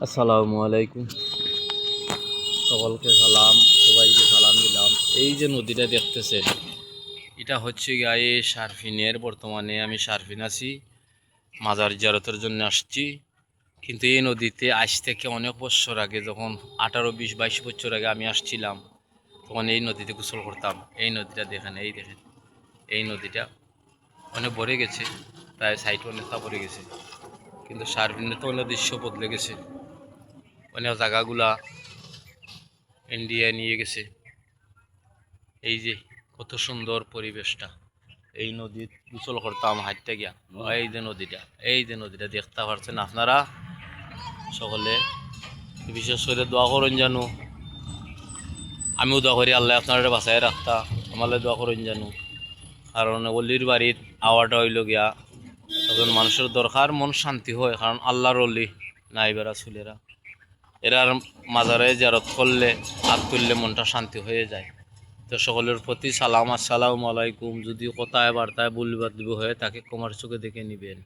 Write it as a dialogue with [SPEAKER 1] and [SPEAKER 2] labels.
[SPEAKER 1] আসসালামু আলাইকুম, সকলকে সালাম, সবাইকে সালাম দিলাম। এই যে নদীটা দেখতেছেন, এটা হচ্ছে গায়ে সার্ফিনের। বর্তমানে আমি সার্ফিন আছি, মাজার জিয়ারতের জন্য আসছি। কিন্তু এই নদীতে আজ থেকে অনেক বছর আগে, যখন 18, 20, 22 বছর আগে আমি আসছিলাম, তখন এই নদীতে গোসল করতাম। এই নদীটা দেখেন, এই দেখেন, এই নদীটা অনেক ভরে গেছে, প্রায় সাইড অনেকটা ভরে গেছে। কিন্তু সার্ফিনের তো অনেক দৃশ্য বদলে গেছে, অনেক জায়গাগুলা ইন্ডিয়া নিয়ে গেছে। এই যে কত সুন্দর পরিবেশটা, এই নদীর গোসল করতাম হাঁটতে গিয়া। এই যে নদীটা দেখতে পাচ্ছেন আপনারা সকলে। বিশেষ করে দোয়া করেন জানো, আমিও দোয়া করি আল্লাহ আপনারা বাঁচায় রাখতা, আমাদের দোয়া করেন জানো। কারণ অলির বাড়ির আওয়াটা হইল গিয়া, তখন মানুষের দরকার মন শান্তি হয়, কারণ আল্লাহর অলি নাইবেরা ছেলেরা এরার মাজারে জিয়ারত করলে, হাত তুললে মনটা শান্তি হয়ে যায়। তো সকলের প্রতি সালাম, আসসালামু আলাইকুম। যদি কথায় বার্তায় ভুল বাদ হয়ে তাকে ক্ষমার চোখে দেখে নিবেন।